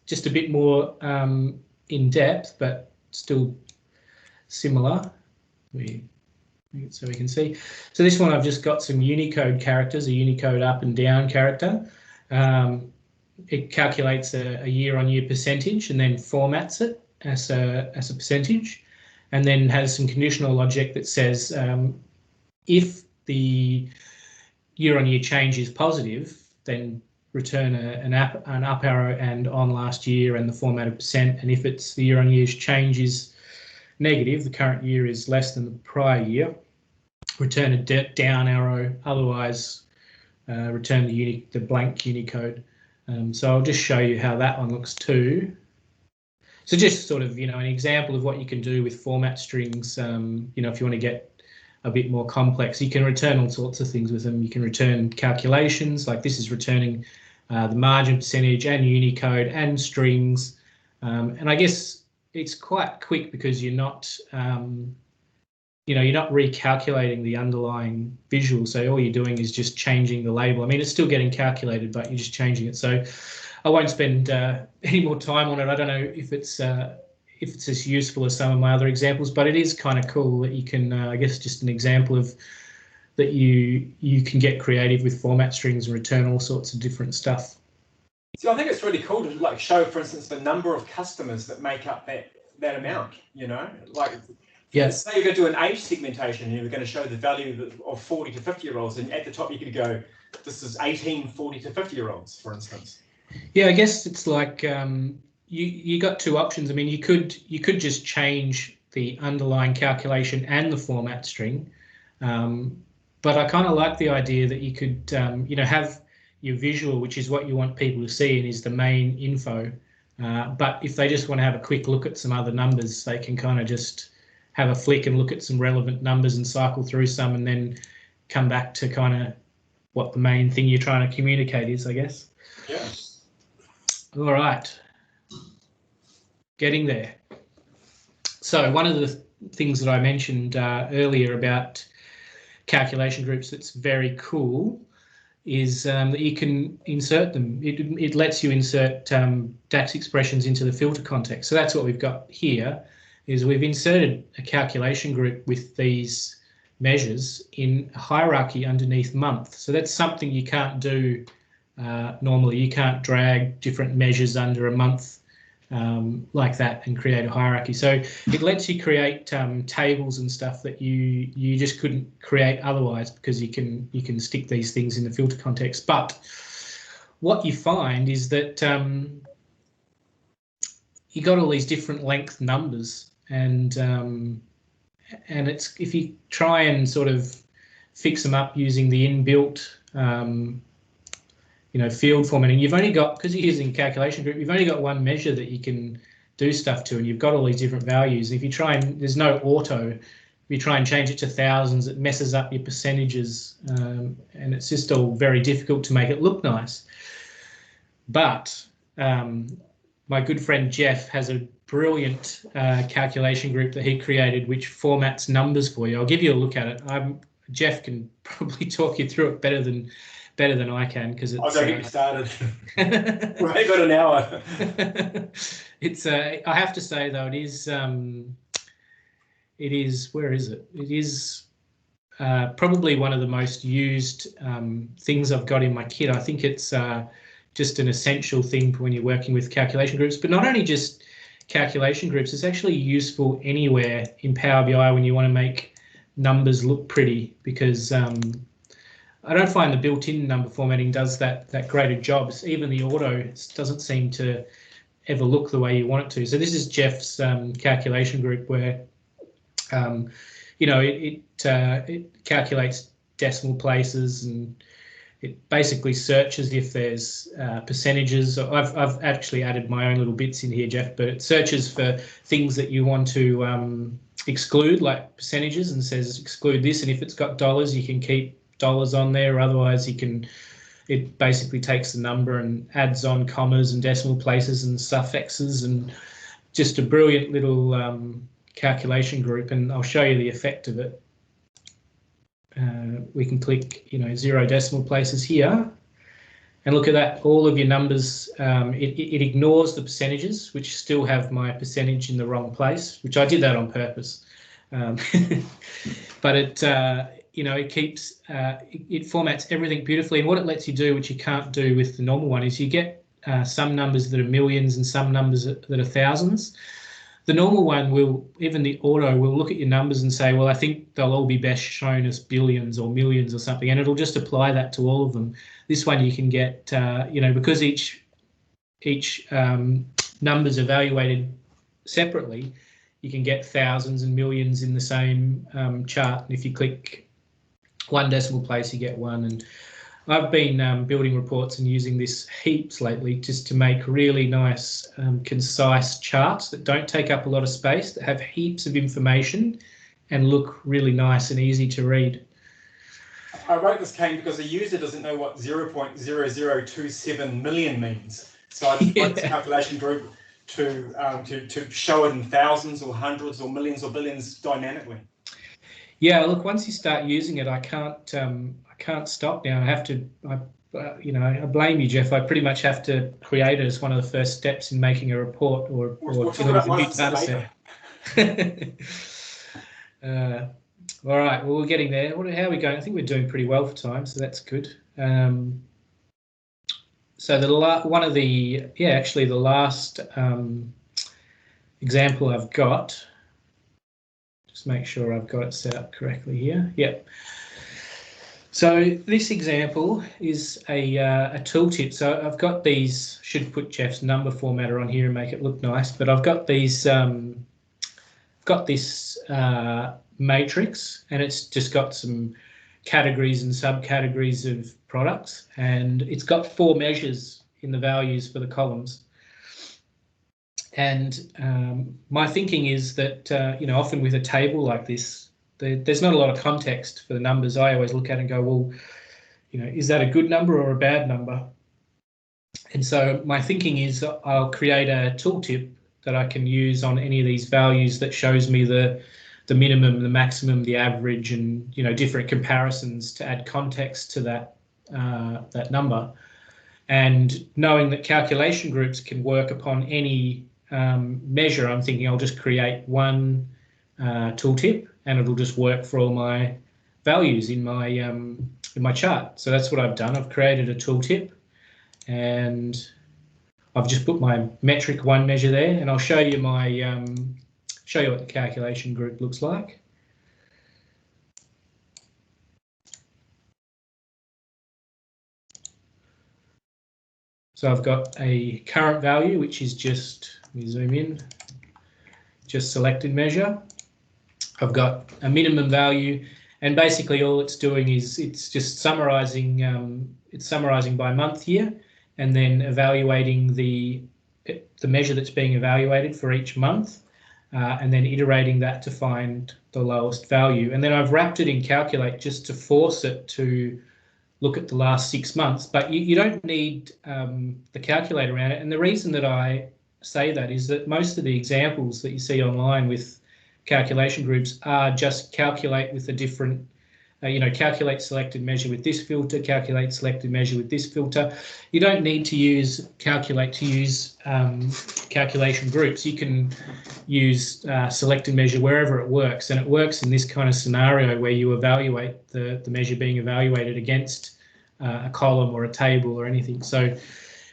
just a bit more in depth, but still similar. So we can see. So this one, I've just got some Unicode characters, a Unicode up and down character. It calculates a year-on-year percentage and then formats it as a percentage, and then has some conditional logic that says if the year-on-year change is positive, then return an up arrow and on last year and the formatted percent. And if it's the year-on-year change is negative, the current year is less than the prior year, return a down arrow. Otherwise, return the blank Unicode. So I'll just show you how that one looks too. So just sort of, an example of what you can do with format strings. If you want to get a bit more complex, you can return all sorts of things with them. You can return calculations, like this is returning the margin percentage and Unicode and strings. And I guess it's quite quick because you're not, you're not recalculating the underlying visual. So all you're doing is just changing the label. I mean, it's still getting calculated, but you're just changing it. So I won't spend any more time on it. I don't know if it's as useful as some of my other examples, but it is kind of cool that you can, I guess, just an example of that you can get creative with format strings and return all sorts of different stuff. So I think it's really cool to show, for instance, the number of customers that make up that amount. Say you're going to do an age segmentation and you're going to show the value of 40 to 50-year-olds, and at the top you could go, this is 18 40 to 50-year-olds, for instance. Yeah, I guess it's like you got two options. I mean, you could just change the underlying calculation and the format string, but I kind of like the idea that you could have your visual, which is what you want people to see and is the main info. But if they just want to have a quick look at some other numbers, they can kind of just have a flick and look at some relevant numbers and cycle through some, and then come back to kind of what the main thing you're trying to communicate is, I guess. Yeah. All right. Getting there. So one of the things that I mentioned earlier about calculation groups that's very cool is that you can insert them. It lets you insert DAX expressions into the filter context. So that's what we've got here, is we've inserted a calculation group with these measures in a hierarchy underneath month. So that's something you can't do normally. You can't drag different measures under a month like that and create a hierarchy. So it lets you create tables and stuff that you just couldn't create otherwise, because you can stick these things in the filter context. But what you find is that you got all these different length numbers, and it's, if you try and sort of fix them up using the inbuilt field formatting, you've only got, because you're using calculation group, you've only got one measure that you can do stuff to, and you've got all these different values. If you try and, there's no auto, if you try and change it to thousands, it messes up your percentages, and it's just all very difficult to make it look nice. But my good friend Jeff has a brilliant calculation group that he created which formats numbers for you. I'll give you a look at it. Jeff can probably talk you through it better than I can, because it's. I'll go get you started. We've only got an hour. It's. I have to say though, it is. It is. Where is it? It is probably one of the most used things I've got in my kit. I think it's just an essential thing for when you're working with calculation groups. But not only just calculation groups, it's actually useful anywhere in Power BI when you want to make numbers look pretty, because I don't find the built-in number formatting does that great a job. Even the auto doesn't seem to ever look the way you want it to. So this is Jeff's calculation group where, it calculates decimal places, and it basically searches if there's percentages. I've actually added my own little bits in here, Jeff, but it searches for things that you want to exclude, like percentages, and says exclude this. And if it's got dollars, you can keep dollars on there. Otherwise, it basically takes the number and adds on commas and decimal places and suffixes, and just a brilliant little calculation group. And I'll show you the effect of it. We can click 0 decimal places here, and look at that, all of your numbers. It ignores the percentages, which still have my percentage in the wrong place, which I did that on purpose. But it keeps, it formats everything beautifully. And what it lets you do, which you can't do with the normal one, is you get some numbers that are millions and some numbers that are thousands. The normal one will, even the auto will look at your numbers and say, well, I think they'll all be best shown as billions or millions or something, and it'll just apply that to all of them. This one you can get, because each number's evaluated separately, you can get thousands and millions in the same chart. And if you click one decimal place, you get one. And I've been building reports and using this heaps lately, just to make really nice, concise charts that don't take up a lot of space, that have heaps of information and look really nice and easy to read. I wrote this, Kane, because the user doesn't know what 0.0027 million means. So I just wrote this calculation group to show it in thousands or hundreds or millions or billions dynamically. Yeah, look, once you start using it, I can't stop now. I have to, I blame you, Jeff. I pretty much have to create it as one of the first steps in making a report or we'll talk about one data set. All right, well, we're getting there. How are we going? I think we're doing pretty well for time, so that's good. So the last example I've got. Just make sure I've got it set up correctly here. Yep. So this example is a tooltip. So I've got these, should put Jeff's number formatter on here and make it look nice, but I've got these, got this matrix, and it's just got some categories and subcategories of products, and it's got 4 measures in the values for the columns. And my thinking is that, often with a table like this, there's not a lot of context for the numbers. I always look at it and go, well, is that a good number or a bad number? And so my thinking is I'll create a tooltip that I can use on any of these values that shows me the minimum, the maximum, the average, and different comparisons to add context to that number. And knowing that calculation groups can work upon any measure, I'm thinking I'll just create one tooltip, and it'll just work for all my values in my chart. So that's what I've done. I've created a tooltip, and I've just put my metric one measure there, and I'll show you show you what the calculation group looks like. So I've got a current value, which is just, let me zoom in, just selected measure. I've got a minimum value, and basically all it's doing is it's just summarizing. It's summarizing by month here, and then evaluating the measure that's being evaluated for each month, and then iterating that to find the lowest value. And then I've wrapped it in Calculate just to force it to look at the last 6 months, but you don't need the calculator around it. And the reason that I say that is that most of the examples that you see online with calculation groups are just calculate with a different, calculate selected measure with this filter, calculate selected measure with this filter. You don't need to use calculate to use calculation groups. You can use selected measure wherever it works, and it works in this kind of scenario where you evaluate the measure being evaluated against a column or a table or anything. So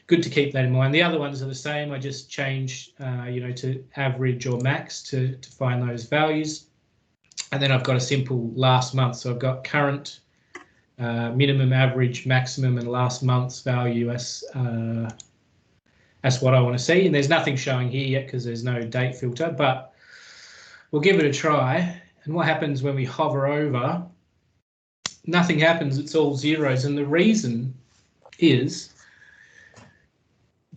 good to keep that in mind. The other ones are the same. I just change to average or max to find those values. And then I've got a simple last month. So I've got current, minimum, average, maximum, and last month's value as what I want to see. And there's nothing showing here yet because there's no date filter, but we'll give it a try. And what happens when we hover over, nothing happens, it's all zeros. And the reason is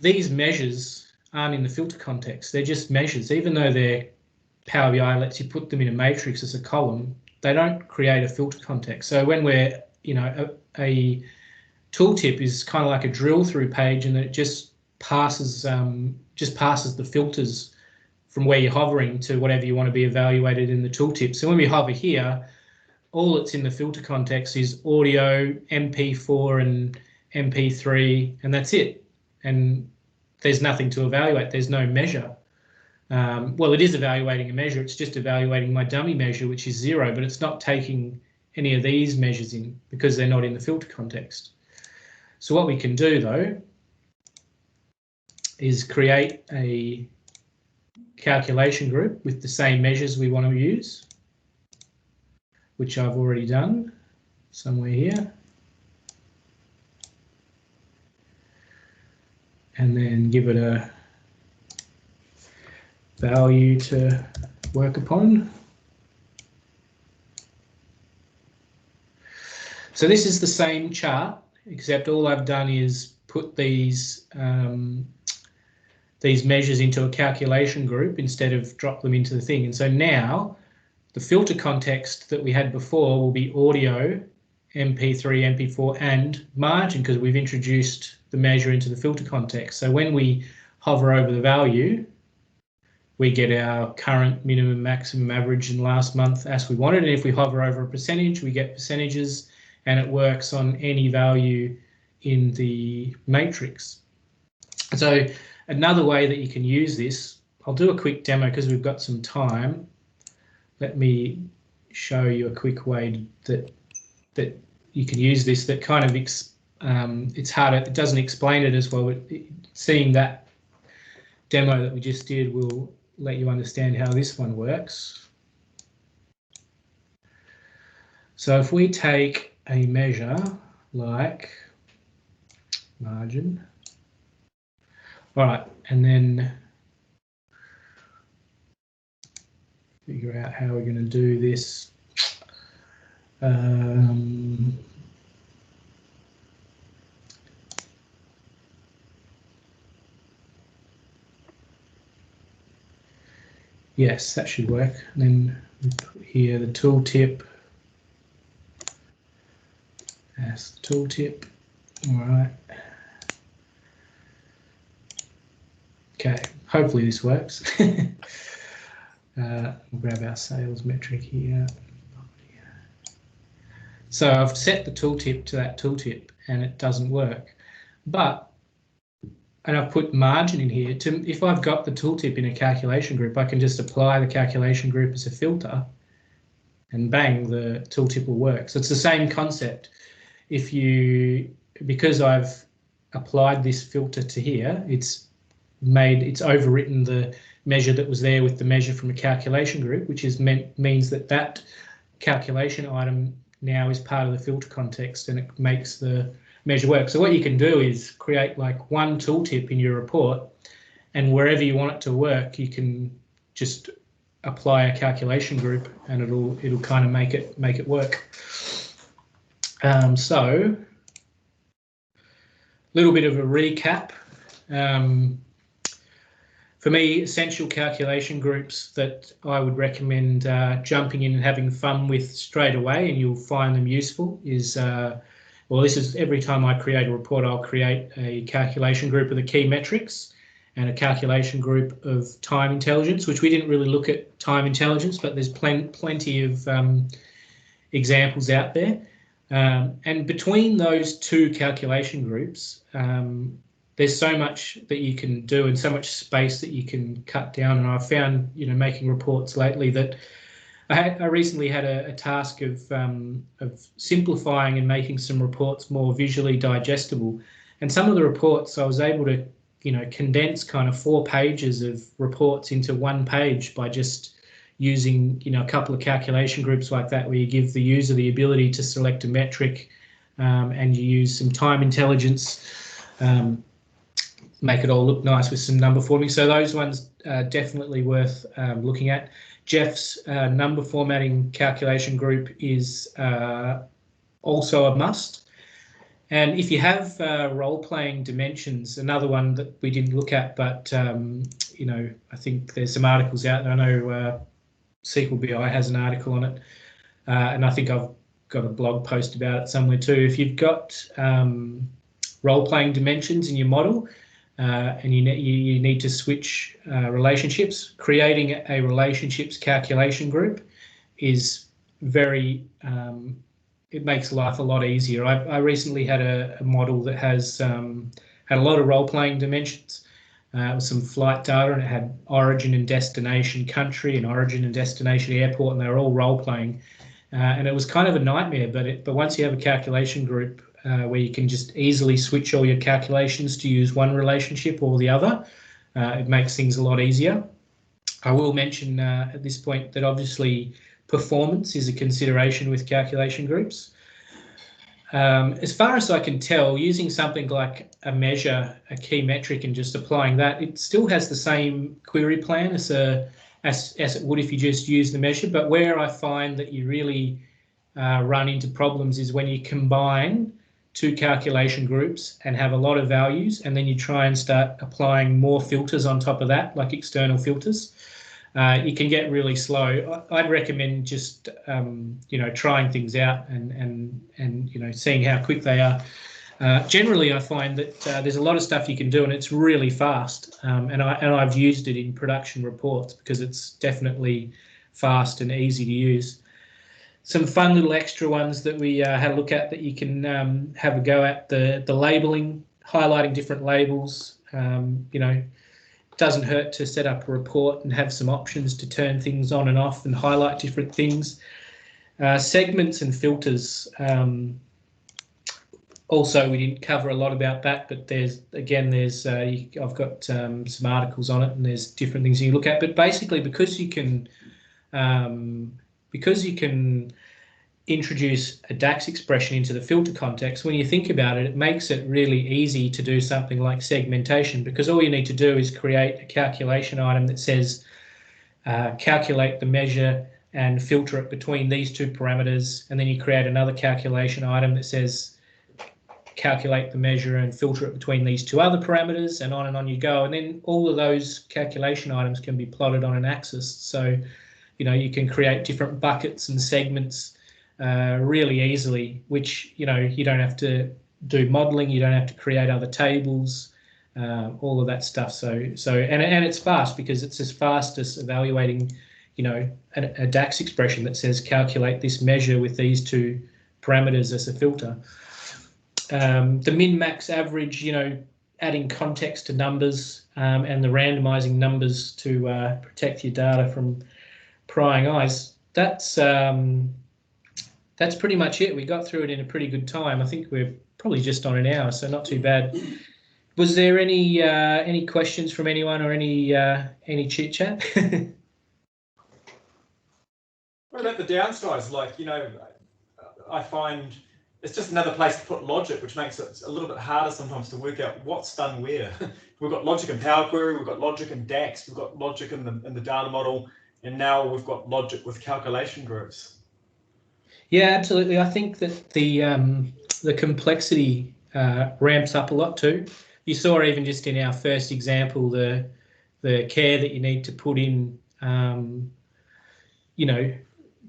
these measures aren't in the filter context. They're just measures. Even though they're Power BI lets you put them in a matrix as a column, they don't create a filter context. So when we're, a tooltip is kind of like a drill through page, and it just passes the filters from where you're hovering to whatever you want to be evaluated in the tooltip. So when we hover here, all that's in the filter context is audio, MP4 and MP3, and that's it. And there's nothing to evaluate. There's no measure. Well, it is evaluating a measure. It's just evaluating my dummy measure, which is 0, but it's not taking any of these measures in because they're not in the filter context. So what we can do, though, is create a calculation group with the same measures we want to use, which I've already done somewhere here. And then give it a value to work upon. So this is the same chart, except all I've done is put these measures into a calculation group instead of drop them into the thing. And so now the filter context that we had before will be audio, MP3, MP4, and margin, because we've introduced the measure into the filter context. So when we hover over the value, we get our current, minimum, maximum, average, and last month as we wanted. And if we hover over a percentage, we get percentages, and it works on any value in the matrix. So another way that you can use this, I'll do a quick demo because we've got some time. Let me show you a quick way that you can use this that kind of, it's harder, it doesn't explain it as well, but seeing that demo that we just did will let you understand how this one works. So if we take a measure like margin, all right, and then figure out how we're going to do this. Yes, that should work. And then we put here the tooltip. That's the tooltip. All right. Okay, hopefully this works. We'll grab our sales metric here. So I've set the tooltip to that tooltip and it doesn't work. And I've put margin in here. If I've got the tooltip in a calculation group, I can just apply the calculation group as a filter and bang, the tooltip will work. So it's the same concept. Because I've applied this filter to here, it's overwritten the measure that was there with the measure from a calculation group, which means that calculation item now is part of the filter context and it makes the measure work. So what you can do is create like one tooltip in your report, and wherever you want it to work, you can just apply a calculation group and it'll kind of make it work. So a little bit of a recap. For me, essential calculation groups that I would recommend jumping in and having fun with straight away, and you'll find them useful, is, this is every time I create a report, I'll create a calculation group of the key metrics and a calculation group of time intelligence, which we didn't really look at time intelligence, but there's plenty of examples out there. And between those two calculation groups, there's so much that you can do and so much space that you can cut down. And I've found, making reports lately that I recently had a task of simplifying and making some reports more visually digestible. And some of the reports I was able to, condense kind of 4 pages of reports into 1 page by just using, a couple of calculation groups like that, where you give the user the ability to select a metric and you use some time intelligence, make it all look nice with some number forming. So those ones are definitely worth looking at. Jeff's number formatting calculation group is also a must. And if you have role-playing dimensions, another one that we didn't look at, but I think there's some articles out there. I know SQL BI has an article on it, and I think I've got a blog post about it somewhere too. If you've got role-playing dimensions in your model, and you need to switch relationships, creating a relationships calculation group is very, it makes life a lot easier. I recently had a model that has had a lot of role-playing dimensions, with some flight data, and it had origin and destination country and origin and destination airport, and they were all role-playing. And it was kind of a nightmare, but once you have a calculation group where you can just easily switch all your calculations to use one relationship or the other, it makes things a lot easier. I will mention at this point that obviously performance is a consideration with calculation groups. As far as I can tell, using something like a measure, a key metric, and just applying that, it still has the same query plan as it would if you just use the measure. But where I find that you really run into problems is when you combine 2 calculation groups and have a lot of values, and then you try and start applying more filters on top of that, like external filters. You can get really slow. I'd recommend just trying things out and seeing how quick they are. Generally, I find that there's a lot of stuff you can do, and it's really fast. And I've used it in production reports because it's definitely fast and easy to use. Some fun little extra ones that we had a look at that you can have a go at: the labeling, highlighting different labels. It doesn't hurt to set up a report and have some options to turn things on and off and highlight different things. Segments and filters. Also, we didn't cover a lot about that, but I've got some articles on it, and there's different things you look at. But basically, because you can introduce a DAX expression into the filter context, when you think about it, it makes it really easy to do something like segmentation, because all you need to do is create a calculation item that says calculate the measure and filter it between these 2 parameters, and then you create another calculation item that says calculate the measure and filter it between these two other parameters, and on you go. And then all of those calculation items can be plotted on an axis. So, you know, you can create different buckets and segments really easily, which, you know, you don't have to do modeling, you don't have to create other tables, all of that stuff. So and it's fast, because it's as fast as evaluating, you know, a DAX expression that says calculate this measure with these two parameters as a filter. The min, max, average, you know, adding context to numbers, and the randomizing numbers to protect your data from prying eyes. That's pretty much it. We got through it in a pretty good time. I think we're probably just on an hour, so not too bad. Was there any questions from anyone, or any chit chat? What about the downsides? Like, you know, I find it's just another place to put logic, which makes it a little bit harder sometimes to work out what's done where. We've got logic in Power Query, we've got logic in DAX, we've got logic in the data model, and now we've got logic with calculation groups. Yeah, absolutely. I think that the complexity ramps up a lot too. You saw even just in our first example the care that you need to put in, you know,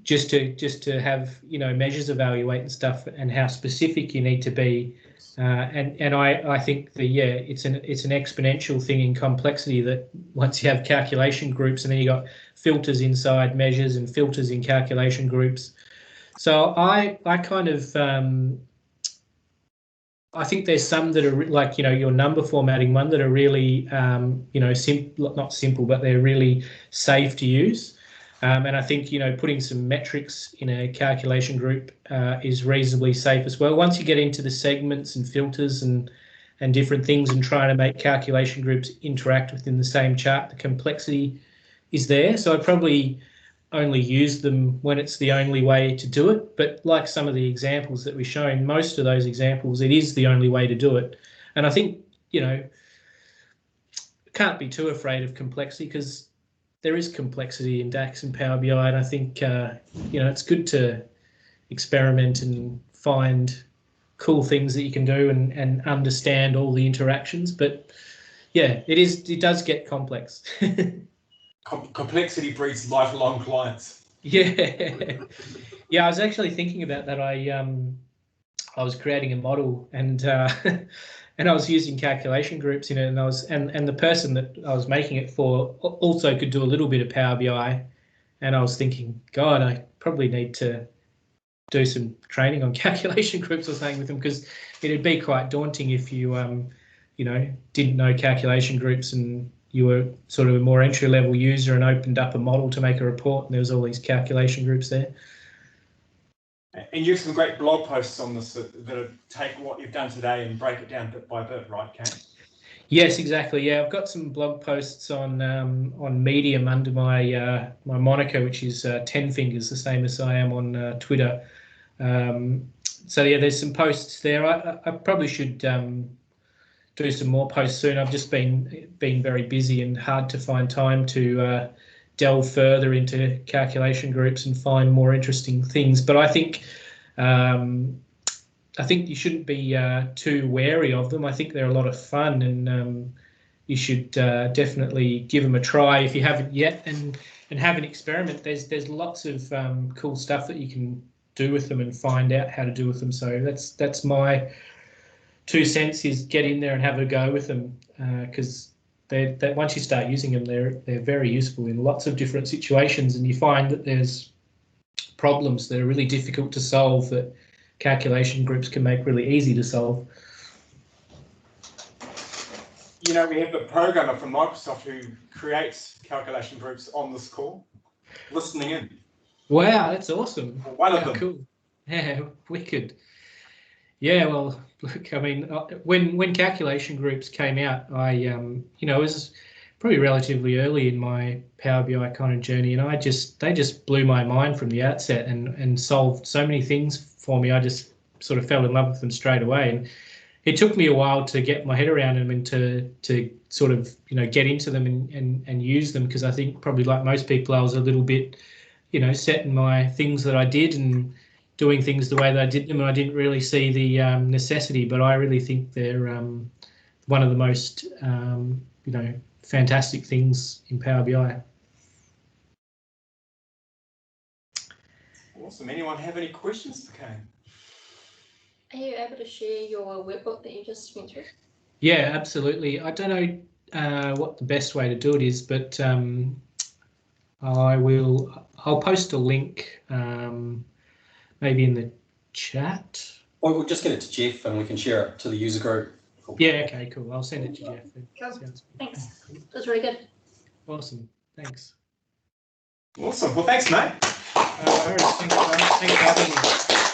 just to have, you know, measures evaluate and stuff, and how specific you need to be. And I think it's an exponential thing in complexity, that once you have calculation groups, and then you got filters inside measures and filters in calculation groups. So I kind of I think there's some that are like, you know, your number formatting one, that are really you know, not simple, but they're really safe to use. And I think, you know, putting some metrics in a calculation group is reasonably safe as well. Once you get into the segments and filters and different things, and trying to make calculation groups interact within the same chart, the complexity is there. So I'd probably only use them when it's the only way to do it. But like some of the examples that we've shown, most of those examples, it is the only way to do it. And I think, you know, can't be too afraid of complexity, because there is complexity in DAX and Power BI, and I think you know, it's good to experiment and find cool things that you can do, and understand all the interactions. But yeah, it does get complex. Complexity breeds lifelong clients. Yeah, yeah. I was actually thinking about that. I was creating a model, and and I was using calculation groups in it, and the person that I was making it for also could do a little bit of Power BI, and I was thinking, God, I probably need to do some training on calculation groups or something with them, because it'd be quite daunting if you you know, didn't know calculation groups, and you were sort of a more entry-level user and opened up a model to make a report, and there was all these calculation groups there. And you have some great blog posts on this that take what you've done today and break it down bit by bit, right, Kane? Yes, exactly. Yeah, I've got some blog posts on Medium under my my moniker, which is 10 Fingers, the same as I am on Twitter. So yeah, there's some posts there. I probably should do some more posts soon. I've just been very busy and hard to find time to delve further into calculation groups and find more interesting things. But I think you shouldn't be too wary of them. I think they're a lot of fun, and you should definitely give them a try if you haven't yet, and have an experiment. There's lots of cool stuff that you can do with them and find out how to do with them. So that's my 2 cents, is get in there and have a go with them, because once you start using them, they're very useful in lots of different situations, and you find that there's problems that are really difficult to solve that calculation groups can make really easy to solve. You know, we have the programmer from Microsoft who creates calculation groups on this call, listening in. Wow, that's awesome. One of them. Cool. Yeah, wicked. Yeah, well, look, I mean, when calculation groups came out, I, you know, it was probably relatively early in my Power BI kind of journey, and they just blew my mind from the outset, and solved so many things for me. I just sort of fell in love with them straight away, and it took me a while to get my head around them and to sort of, you know, get into them and use them, because I think probably like most people, I was a little bit, you know, set in my things that I did, and doing things the way they did them, and I didn't really see the necessity. But I really think they're one of the most fantastic things in Power BI. Awesome. Anyone have any questions for Kane? Are you able to share your workbook that you just went through? Yeah, absolutely. I don't know what the best way to do it is, but I'll post a link maybe in the chat. Or we'll just get it to Jeff and we can share it to the user group. Cool. Yeah, okay, cool. I'll send it to Jeff. Cool. Thanks. That was really good. Awesome. Thanks. Awesome. Well, thanks, mate. Thanks for having me.